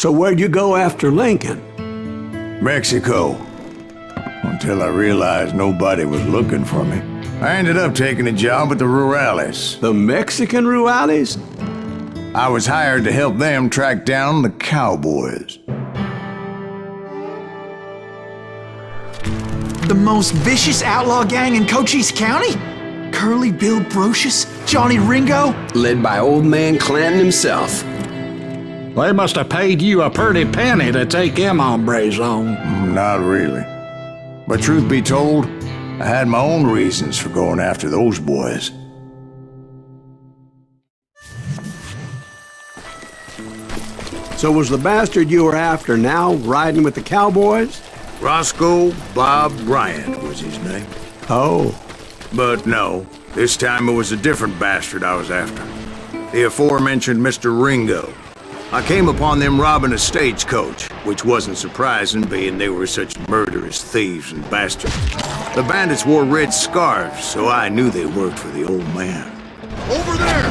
So where'd you go after Lincoln? Mexico. Until I realized nobody was looking for me. I ended up taking a job at the Rurales. The Mexican Rurales? I was hired to help them track down the cowboys. The most vicious outlaw gang in Cochise County? Curly Bill Brocious? Johnny Ringo? Led by old man Clanton himself. They must have paid you a pretty penny to take them hombres on. Not really. But truth be told, I had my own reasons for going after those boys. So was the bastard you were after now riding with the cowboys? Roscoe Bob Bryant was his name. Oh. But no, this time it was a different bastard I was after. The aforementioned Mr. Ringo. I came upon them robbing a stagecoach, which wasn't surprising, being they were such murderous thieves and bastards. The bandits wore red scarves, so I knew they worked for the old man. Over there!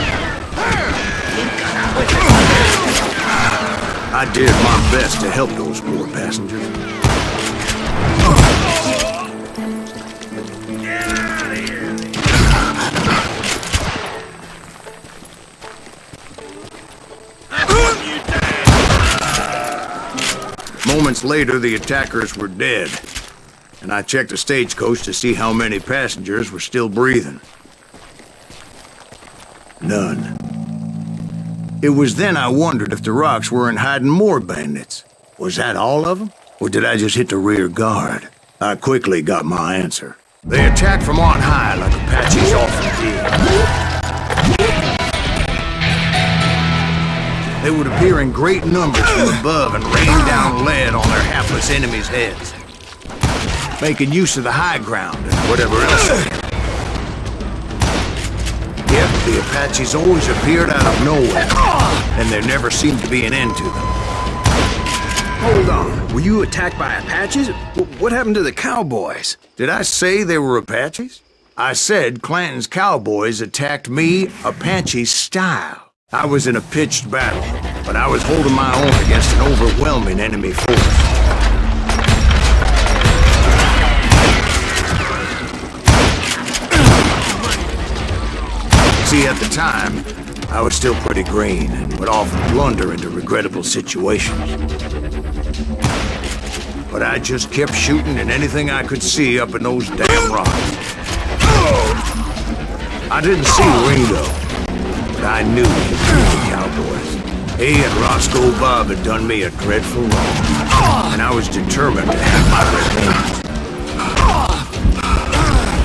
I did my best to help those poor passengers. Get out of here! Moments later, the attackers were dead, and I checked the stagecoach to see how many passengers were still breathing. None. It was then I wondered if the rocks weren't hiding more bandits. Was that all of them? Or did I just hit the rear guard? I quickly got my answer. They attacked from on high like Apaches often did. They would appear in great numbers from above and rain down lead on their hapless enemies' heads, making use of the high ground and whatever else they had. Yet the Apaches always appeared out of nowhere, and there never seemed to be an end to them. Hold on, were you attacked by Apaches? What happened to the cowboys? Did I say they were Apaches? I said Clanton's cowboys attacked me Apache style. I was in a pitched battle, but I was holding my own against an overwhelming enemy force. See, at the time, I was still pretty green and would often blunder into regrettable situations. But I just kept shooting at anything I could see up in those damn rocks. I didn't see Ringo, but I knew he was the cowboys. He and Roscoe Bob had done me a dreadful wrong, and I was determined to have my revenge.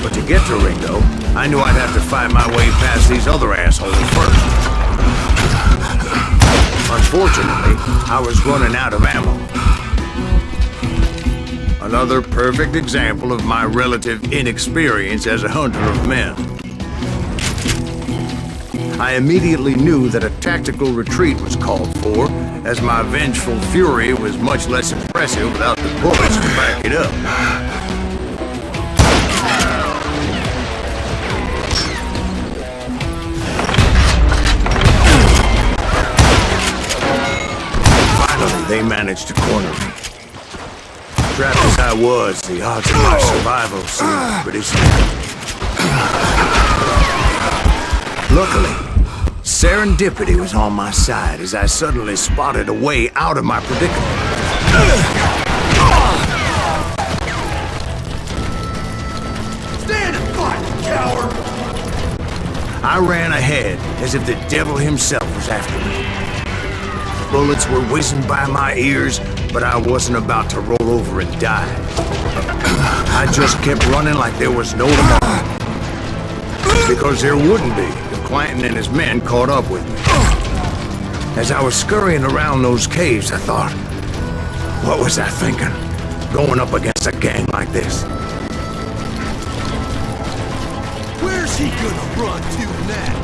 But to get to Ringo, I knew I'd have to find my way past these other assholes first. Unfortunately, I was running out of ammo. Another perfect example of my relative inexperience as a hunter of men. I immediately knew that a tactical retreat was called for, as my vengeful fury was much less impressive without the bullets to back it up. Finally, they managed to corner me. Trapped as I was, the odds of my survival seemed pretty slim. Luckily, serendipity was on my side as I suddenly spotted a way out of my predicament. Stand and fight, coward! I ran ahead as if the devil himself was after me. Bullets were whizzing by my ears, but I wasn't about to roll over and die. I just kept running like there was no tomorrow. Because there wouldn't be if Clanton and his men caught up with me. As I was scurrying around those caves, I thought, what was I thinking? Going up against a gang like this? Where's he gonna run to now?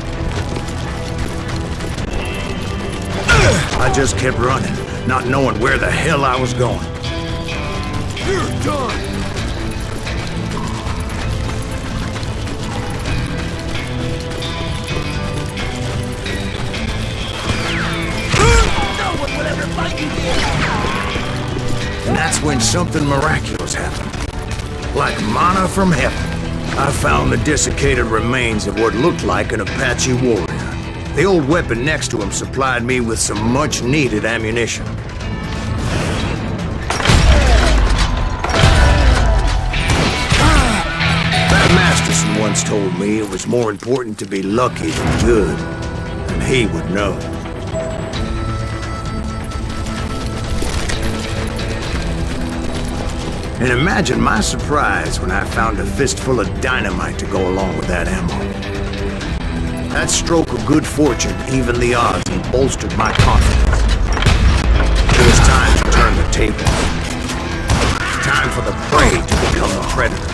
I just kept running, not knowing where the hell I was going. You're done! No one would ever fight you here! when something miraculous happened. Like manna from heaven, I found the desiccated remains of what looked like an Apache warrior. The old weapon next to him supplied me with some much-needed ammunition. That Masterson once told me it was more important to be lucky than good, and he would know. And imagine my surprise when I found a fistful of dynamite to go along with that ammo. That stroke of good fortune evened the odds and bolstered my confidence. It was time to turn the tables. Time for the prey to become the predator.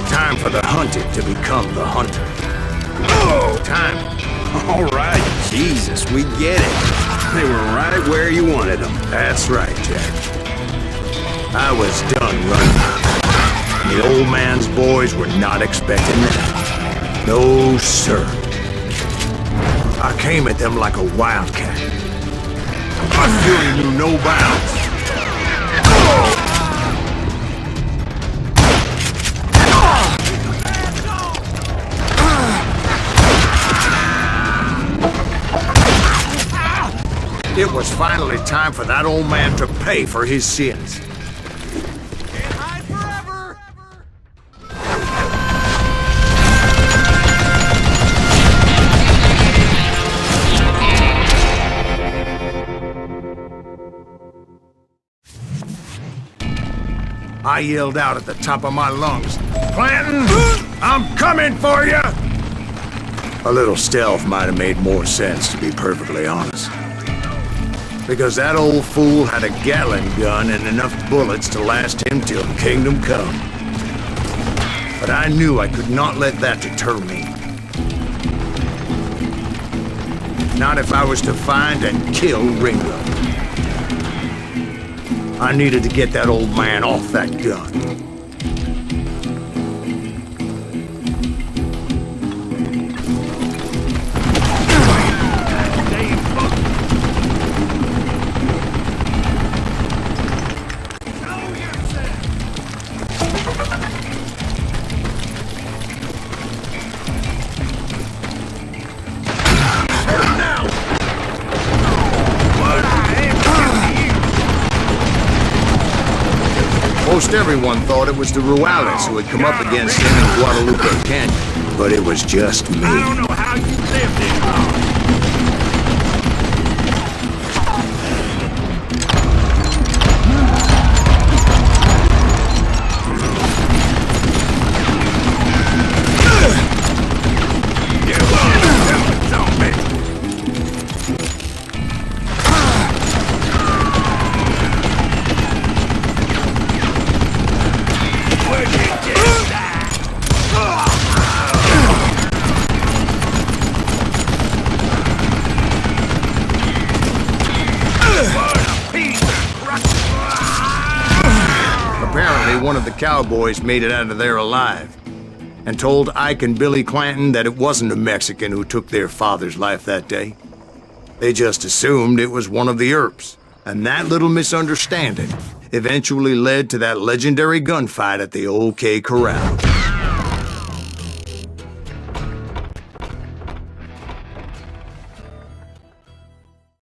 Time for the hunted to become the hunter. Time. All right, Jesus, we get it. They were right where you wanted them. That's right, Jack. I was done running. The old man's boys were not expecting that. No, sir. I came at them like a wildcat. My fury knew no bounds. It was finally time for that old man to pay for his sins. I yelled out at the top of my lungs, "Clanton, I'm coming for you!" A little stealth might have made more sense, to be perfectly honest. Because that old fool had a Gatling gun and enough bullets to last him till kingdom come. But I knew I could not let that deter me. Not if I was to find and kill Ringo. I needed to get that old man off that gun. Most everyone thought it was the Ruales who had come up against him in Guadalupe Canyon, but it was just me. I don't know how you lived it long. Apparently, one of the cowboys made it out of there alive, and told Ike and Billy Clanton that it wasn't a Mexican who took their father's life that day. They just assumed it was one of the Earps, and that little misunderstanding eventually led to that legendary gunfight at the OK Corral.